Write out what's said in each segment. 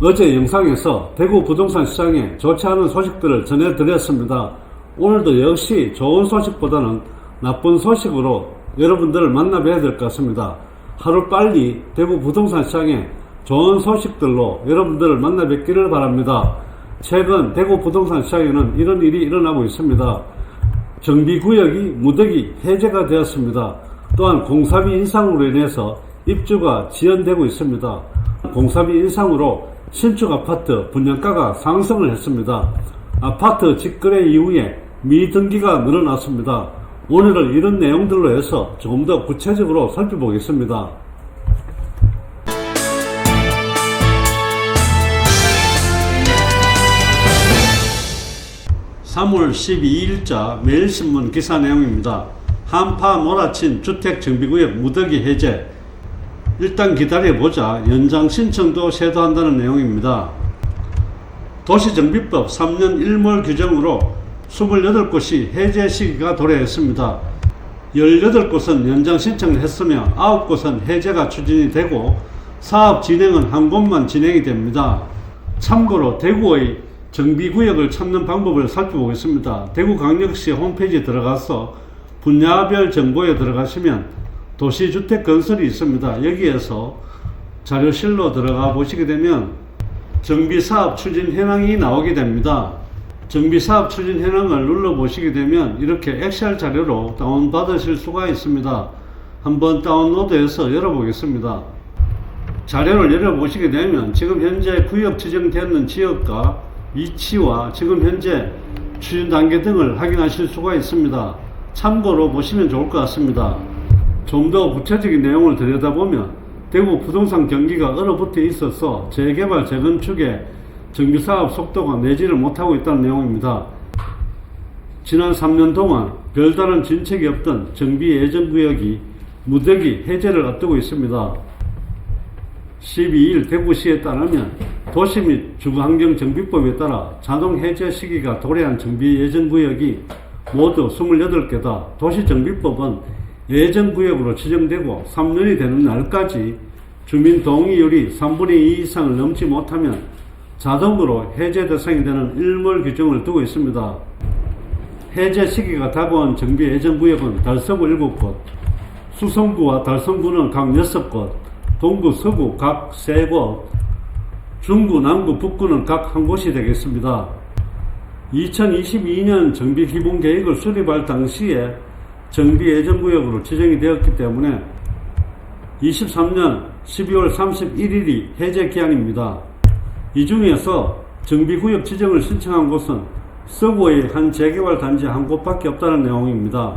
어제 영상에서 대구 부동산 시장에 좋지 않은 소식들을 전해드렸습니다. 오늘도 역시 좋은 소식보다는 나쁜 소식으로 여러분들을 만나뵈야 될 것 같습니다. 하루빨리 대구 부동산 시장에 좋은 소식들로 여러분들을 만나뵙기를 바랍니다. 최근 대구 부동산 시장에는 이런 일이 일어나고 있습니다. 정비구역이 무더기 해제가 되었습니다. 또한 공사비 인상으로 인해서 입주가 지연되고 있습니다. 공사비 인상으로 신축 아파트 분양가가 상승을 했습니다. 아파트 직거래 이후에 미등기가 늘어났습니다. 오늘은 이런 내용들로 해서 조금 더 구체적으로 살펴보겠습니다. 3월 12일자 매일신문 기사 내용입니다. 한파 몰아친 주택정비구역 무더기 해제. 일단 기다려보자. 연장 신청도 시도한다는 내용입니다. 도시정비법 3년 1몰 규정으로 28곳이 해제 시기가 도래했습니다. 18곳은 연장 신청을 했으며 9곳은 해제가 추진이 되고 사업 진행은 한 곳만 진행이 됩니다. 참고로 대구의 정비구역을 찾는 방법을 살펴보겠습니다. 대구광역시 홈페이지에 들어가서 분야별 정보에 들어가시면 도시주택 건설이 있습니다. 여기에서 자료실로 들어가 보시게 되면 정비사업 추진 현황이 나오게 됩니다. 정비사업 추진 현황을 눌러 보시게 되면 이렇게 엑셀 자료로 다운받으실 수가 있습니다. 한번 다운로드해서 열어보겠습니다. 자료를 열어보시게 되면 지금 현재 구역 지정되는 지역과 위치와 지금 현재 추진 단계 등을 확인하실 수가 있습니다. 참고로 보시면 좋을 것 같습니다. 좀 더 구체적인 내용을 들여다보면 대구 부동산 경기가 얼어붙어 있어서 재개발 재건축에 정비사업 속도가 내지를 못하고 있다는 내용입니다. 지난 3년 동안 별다른 진척이 없던 정비 예정구역이 무더기 해제를 앞두고 있습니다. 12일 대구시에 따르면 도시 및 주거환경정비법에 따라 자동 해제 시기가 도래한 정비 예정구역이 모두 28개다. 도시정비법은 예정구역으로 지정되고 3년이 되는 날까지 주민 동의율이 3분의 2 이상을 넘지 못하면 자동으로 해제 대상이 되는 일몰 규정을 두고 있습니다. 해제 시기가 다가온 정비 예정구역은 달서구 7곳, 수성구와 달성구는 각 6곳, 동구, 서구 각 3곳, 중구, 남구, 북구는 각 1곳이 되겠습니다. 2022년 정비 기본계획을 수립할 당시에 정비 예정구역으로 지정이 되었기 때문에 23년 12월 31일이 해제 기한입니다. 이 중에서 정비구역 지정을 신청한 곳은 서구의 한 재개발 단지 한 곳밖에 없다는 내용입니다.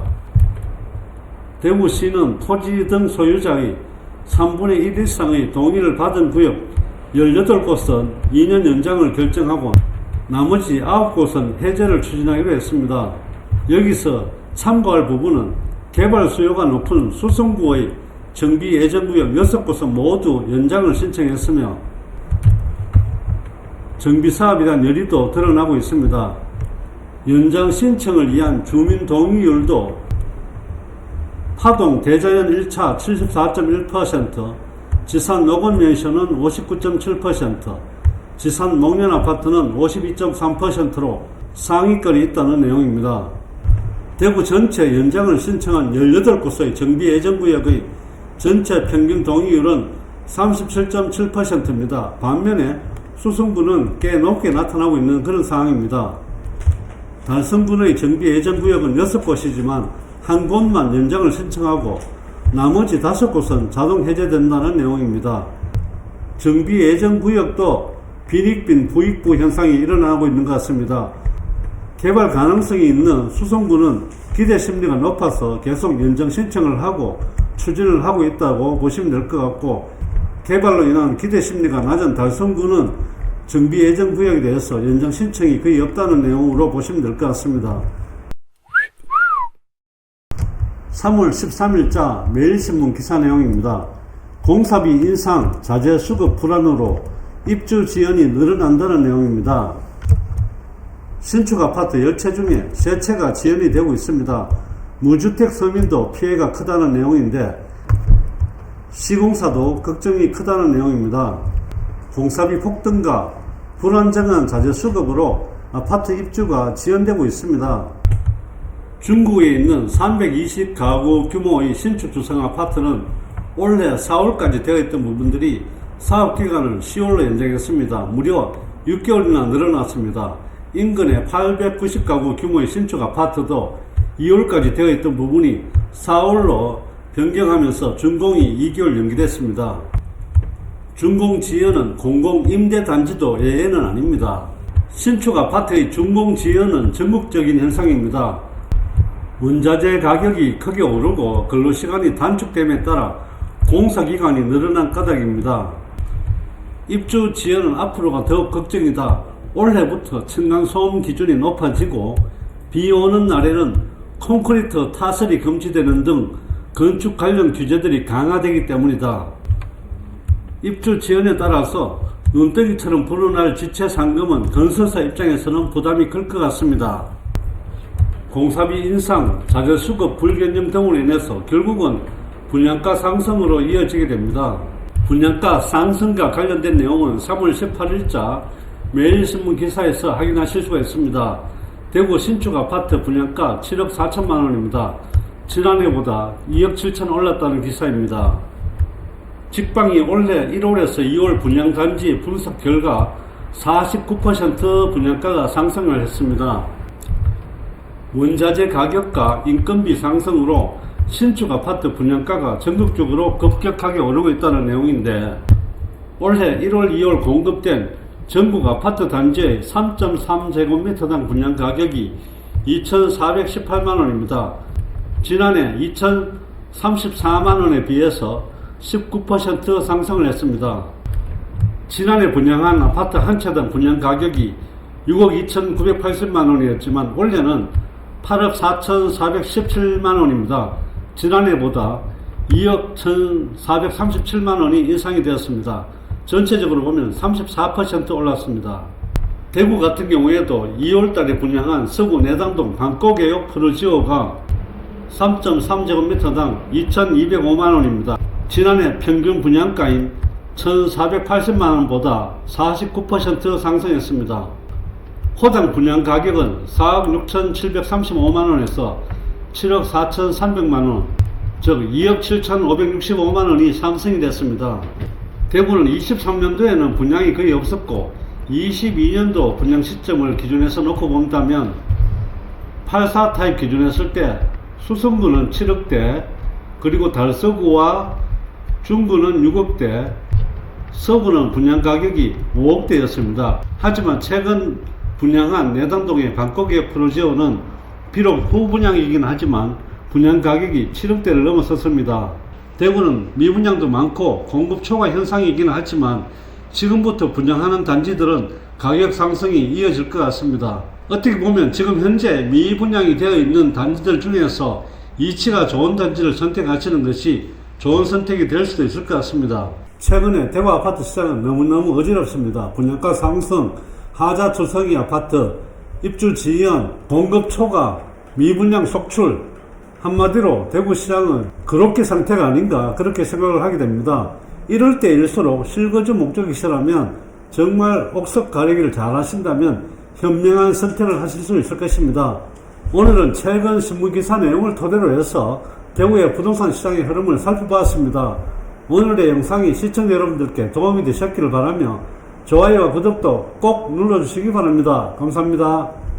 대구시는 토지 등 소유자의 3분의 1 이상의 동의를 받은 구역 18곳은 2년 연장을 결정하고 나머지 9곳은 해제를 추진하기로 했습니다. 여기서 참고할 부분은 개발 수요가 높은 수성구의 정비 예정구역 6곳은 모두 연장을 신청했으며 정비사업에 대한 열의도 드러나고 있습니다. 연장 신청을 위한 주민 동의율도 파동 대자연 1차 74.1%, 지산 노건맨션은 59.7%, 지산 목련아파트는 52.3%로 상위권에 있다는 내용입니다. 대구 전체 연장을 신청한 18곳의 정비 예정구역의 전체 평균 동의율은 37.7%입니다. 반면에 수성구는 꽤 높게 나타나고 있는 그런 상황입니다. 달성군의 정비 예정구역은 6곳이지만 한 곳만 연장을 신청하고 나머지 5곳은 자동 해제된다는 내용입니다. 정비 예정구역도 빈익빈 부익부 현상이 일어나고 있는 것 같습니다. 개발 가능성이 있는 수성구는 기대 심리가 높아서 계속 연장 신청을 하고 추진을 하고 있다고 보시면 될 것 같고, 개발로 인한 기대 심리가 낮은 달성구는 정비 예정 구역에 대해서 연장 신청이 거의 없다는 내용으로 보시면 될 것 같습니다. 3월 13일자 매일신문 기사 내용입니다. 공사비 인상, 자재 수급 불안으로 입주 지연이 늘어난다는 내용입니다. 신축 아파트 10채 중에 3채가 지연이 되고 있습니다. 무주택 서민도 피해가 크다는 내용인데 시공사도 걱정이 크다는 내용입니다. 공사비 폭등과 불안정한 자재 수급으로 아파트 입주가 지연되고 있습니다. 중구에 있는 320가구 규모의 신축 주상 아파트는 올해 4월까지 되어 있던 부분들이 사업기간을 10월로 연장했습니다. 무려 6개월이나 늘어났습니다. 인근의 890가구 규모의 신축 아파트도 2월까지 되어 있던 부분이 4월로 변경하면서 준공이 2개월 연기됐습니다. 준공 지연은 공공임대단지도 예외는 아닙니다. 신축 아파트의 준공 지연은 전국적인 현상입니다. 원자재 가격이 크게 오르고 근로시간이 단축됨에 따라 공사기간이 늘어난 까닭입니다. 입주 지연은 앞으로가 더욱 걱정이다. 올해부터 층간소음 기준이 높아지고 비 오는 날에는 콘크리트 타설이 금지되는 등 건축 관련 규제들이 강화되기 때문이다. 입주 지연에 따라서 눈덩이처럼 불어날 지체 상금은 건설사 입장에서는 부담이 클 것 같습니다. 공사비 인상, 자재 수급 불균형 등으로 인해서 결국은 분양가 상승으로 이어지게 됩니다. 분양가 상승과 관련된 내용은 3월 18일자 매일신문 기사에서 확인하실 수가 있습니다. 대구 신축 아파트 분양가 7억 4천만 원입니다. 지난해보다 2억 7천 올랐다는 기사입니다. 직방이 올해 1월에서 2월 분양단지 분석 결과 49% 분양가가 상승을 했습니다. 원자재 가격과 인건비 상승으로 신축 아파트 분양가가 전국적으로 급격하게 오르고 있다는 내용인데, 올해 1월, 2월 공급된 전국 아파트 단지의 3.3제곱미터당 분양 가격이 2,418만원입니다. 지난해 2,034만원에 비해서 19% 상승을 했습니다. 지난해 분양한 아파트 한 채당 분양 가격이 6억 2,980만원이었지만 올해는 8억 4,417만원입니다. 지난해보다 2억 1,437만원이 인상이 되었습니다. 전체적으로 보면 34% 올랐습니다. 대구 같은 경우에도 2월달에 분양한 서구 내당동 방콕개역 프로지오가 3.3제곱미터당 2,205만원입니다. 지난해 평균 분양가인 1,480만원보다 49% 상승했습니다. 호당 분양 가격은 4억 6,735만원에서 7억 4,300만원, 즉 2억 7,565만원이 상승이 됐습니다. 대구는 23년도에는 분양이 거의 없었고 22년도 분양 시점을 기준해서 놓고 본다면 84 타입 기준했을 때 수성구는 7억대, 그리고 달서구와 중구는 6억대, 서구는 분양 가격이 5억대였습니다. 하지만 최근 분양한 내당동의 방콕의 프로지오는 비록 후분양이긴 하지만 분양 가격이 7억대를 넘어섰습니다. 대구는 미분양도 많고 공급 초과 현상이긴 하지만 지금부터 분양하는 단지들은 가격 상승이 이어질 것 같습니다. 어떻게 보면 지금 현재 미분양이 되어 있는 단지들 중에서 이치가 좋은 단지를 선택하시는 것이 좋은 선택이 될 수도 있을 것 같습니다. 최근에 대구 아파트 시장은 너무너무 어지럽습니다. 분양가 상승, 하자 투성이 아파트, 입주 지연, 공급 초과, 미분양 속출, 한마디로 대구 시장은 그렇게 상태가 아닌가 그렇게 생각을 하게 됩니다. 이럴 때일수록 실거주 목적이시라면 정말 옥석 가리기를 잘 하신다면 현명한 선택을 하실 수 있을 것입니다. 오늘은 최근 신문기사 내용을 토대로 해서 대구의 부동산 시장의 흐름을 살펴보았습니다. 오늘의 영상이 시청자 여러분들께 도움이 되셨기를 바라며 좋아요와 구독도 꼭 눌러주시기 바랍니다. 감사합니다.